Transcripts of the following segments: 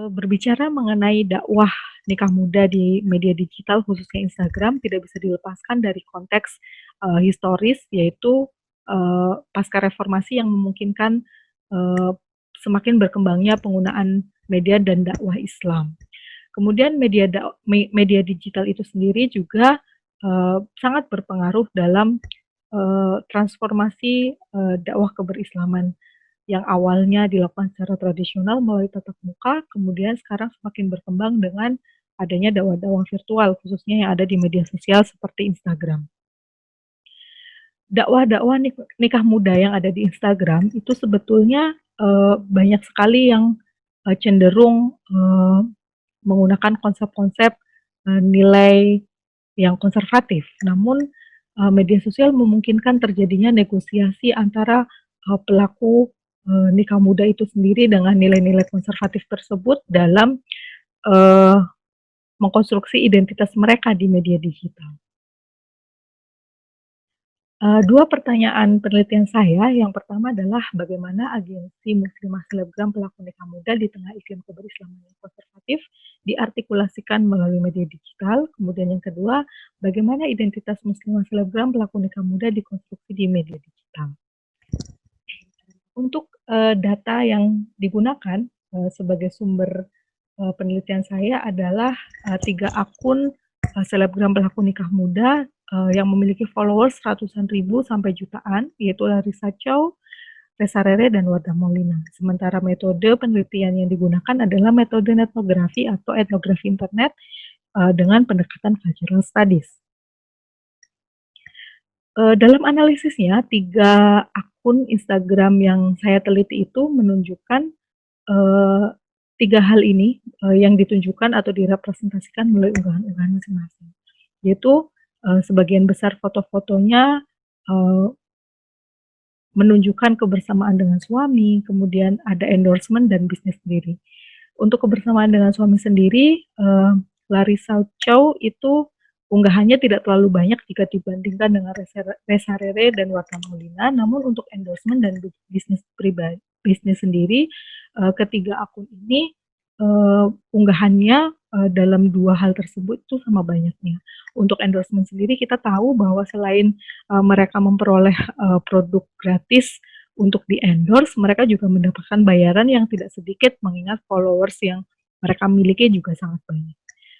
Berbicara mengenai dakwah nikah muda di media digital khususnya Instagram tidak bisa dilepaskan dari konteks, historis yaitu, pasca reformasi yang memungkinkan, eee, semakin berkembangnya penggunaan media dan dakwah Islam. Kemudian media digital itu sendiri juga, sangat berpengaruh dalam, transformasi, dakwah keberislaman yang awalnya dilakukan secara tradisional melalui tatap muka, kemudian sekarang semakin berkembang dengan adanya dakwah-dakwah virtual, khususnya yang ada di media sosial seperti Instagram. Dakwah-dakwah nikah muda yang ada di Instagram itu sebetulnya, banyak sekali yang, cenderung, menggunakan konsep-konsep, nilai yang konservatif. Namun, media sosial memungkinkan terjadinya negosiasi antara, pelaku, nikah muda itu sendiri dengan nilai-nilai konservatif tersebut dalam, eee, mengkonstruksi identitas mereka di media digital. 2 pertanyaan penelitian saya, yang pertama adalah bagaimana agensi muslimah selebgram pelaku nikah muda di tengah iklim keberislaman yang konservatif diartikulasikan melalui media digital. Kemudian yang kedua, bagaimana identitas muslimah selebgram pelaku nikah muda dikonstruksi di media digital. Untuk, data yang digunakan, sebagai sumber, penelitian saya adalah, 3 akun, selebgram pelaku nikah muda, yang memiliki followers ratusan ribu sampai jutaan, yaitu Larissa Chow, Reza Rere, dan Wardah Maulina. Sementara metode penelitian yang digunakan adalah metode etnografi atau etnografi internet, dengan pendekatan cultural studies. Dalam analisisnya, 3 akun Instagram yang saya teliti itu menunjukkan, eee, 3 hal ini, yang ditunjukkan atau direpresentasikan melalui unggahan-unggahan masing-masing. Yaitu, sebagian besar foto-fotonya, eee, menunjukkan kebersamaan dengan suami, kemudian ada endorsement dan bisnis sendiri. Untuk kebersamaan dengan suami sendiri, Larissa Chow itu unggahannya tidak terlalu banyak jika dibandingkan dengan Reza Rere dan Warta Maulina, namun untuk endorsement dan bisnis sendiri, ketiga akun ini, unggahannya, dalam 2 hal tersebut itu sama banyaknya. Untuk endorsement sendiri kita tahu bahwa selain, mereka memperoleh, produk gratis untuk di-endorse, mereka juga mendapatkan bayaran yang tidak sedikit mengingat followers yang mereka miliki juga sangat banyak.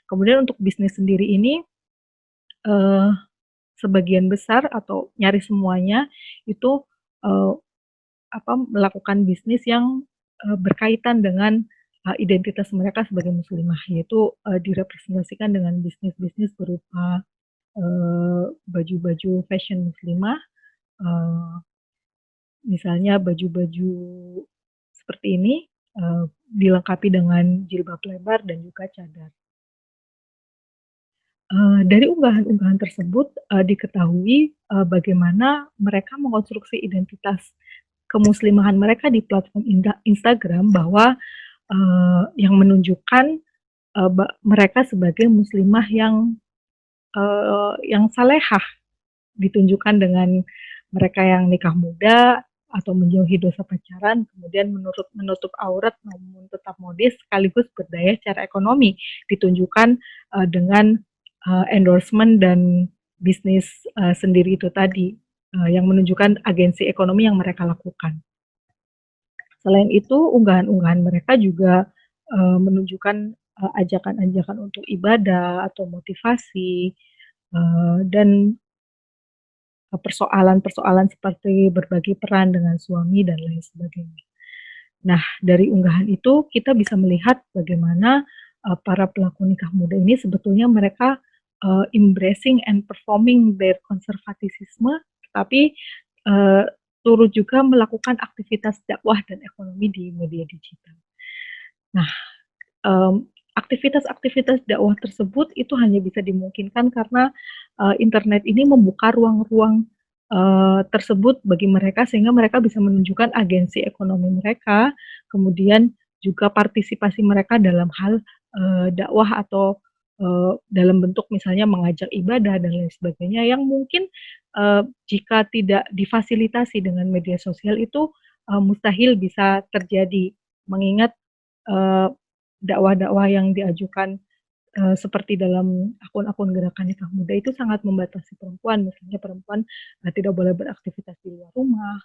Kemudian untuk bisnis sendiri ini, eee, sebagian besar atau nyaris semuanya itu, eee, melakukan bisnis yang, berkaitan dengan, identitas mereka sebagai muslimah, yaitu, direpresentasikan dengan bisnis-bisnis berupa, baju-baju fashion muslimah, eee misalnya baju-baju seperti ini, dilengkapi dengan jilbab lebar dan juga cadar. Dari unggahan-unggahan tersebut, diketahui, bagaimana mereka mengkonstruksi identitas kemuslimahan mereka di platform Instagram bahwa, yang menunjukkan, mereka sebagai muslimah yang salehah, ditunjukkan dengan mereka yang nikah muda atau menjauhi dosa pacaran, kemudian menutup aurat namun tetap modis sekaligus berdaya secara ekonomi, ditunjukkan, dengan, endorsement dan bisnis, sendiri itu tadi, yang menunjukkan agensi ekonomi yang mereka lakukan. Selain itu, unggahan-unggahan mereka juga, menunjukkan, ajakan-ajakan untuk ibadah atau motivasi, dan persoalan-persoalan seperti berbagi peran dengan suami dan lain sebagainya. Nah, dari unggahan itu kita bisa melihat bagaimana, para pelaku nikah muda ini sebetulnya mereka, embracing and performing their konservatisisme, tapi, eee, turut juga melakukan aktivitas dakwah dan ekonomi di media digital. Nah, aktivitas-aktivitas dakwah tersebut itu hanya bisa dimungkinkan karena, internet ini membuka ruang-ruang, tersebut bagi mereka sehingga mereka bisa menunjukkan agensi ekonomi mereka, kemudian juga partisipasi mereka dalam hal, dakwah atau, dalam bentuk misalnya mengajak ibadah dan lain sebagainya yang mungkin, jika tidak difasilitasi dengan media sosial itu, mustahil bisa terjadi. Mengingat, dakwah-dakwah yang diajukan, seperti dalam akun-akun gerakan nikah muda itu sangat membatasi perempuan. Misalnya perempuan, tidak boleh beraktivitas di luar rumah,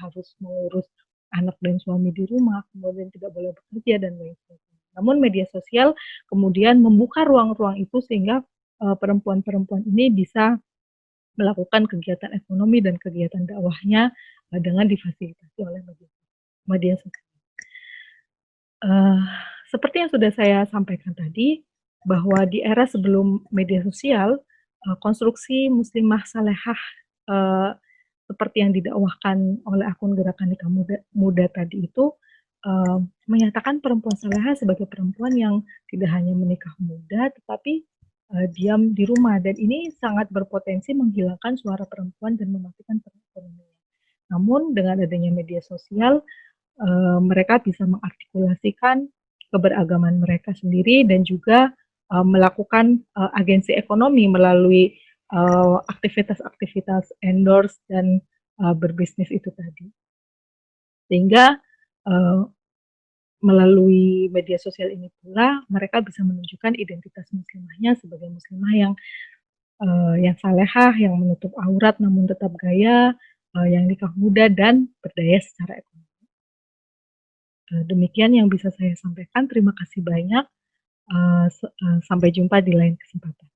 harus mengurus anak dan suami di rumah, kemudian tidak boleh bekerja dan lain sebagainya. Namun media sosial kemudian membuka ruang-ruang itu sehingga, perempuan-perempuan ini bisa melakukan kegiatan ekonomi dan kegiatan dakwahnya, dengan difasilitasi oleh media media sosial. Eee, Seperti yang sudah saya sampaikan tadi, bahwa di era sebelum media sosial, konstruksi muslimah salehah, eee, seperti yang didakwahkan oleh akun Gerakan Nikah Muda Muda tadi itu, eee, menyatakan perempuan salehah sebagai perempuan yang tidak hanya menikah muda, tetapi, diam di rumah dan ini sangat berpotensi menghilangkan suara perempuan dan mematikan perekonomian. Namun dengan adanya media sosial, mereka bisa mengartikulasikan keberagaman mereka sendiri dan juga, melakukan, agensi ekonomi melalui, aktivitas-aktivitas endorse dan, berbisnis itu tadi. Sehingga, eee, melalui media sosial ini pula mereka bisa menunjukkan identitas muslimahnya sebagai muslimah yang salehah, yang menutup aurat namun tetap gaya, yang nikah muda dan berdaya secara ekonomi. Demikian yang bisa saya sampaikan. Terima kasih banyak. Sampai jumpa di lain kesempatan.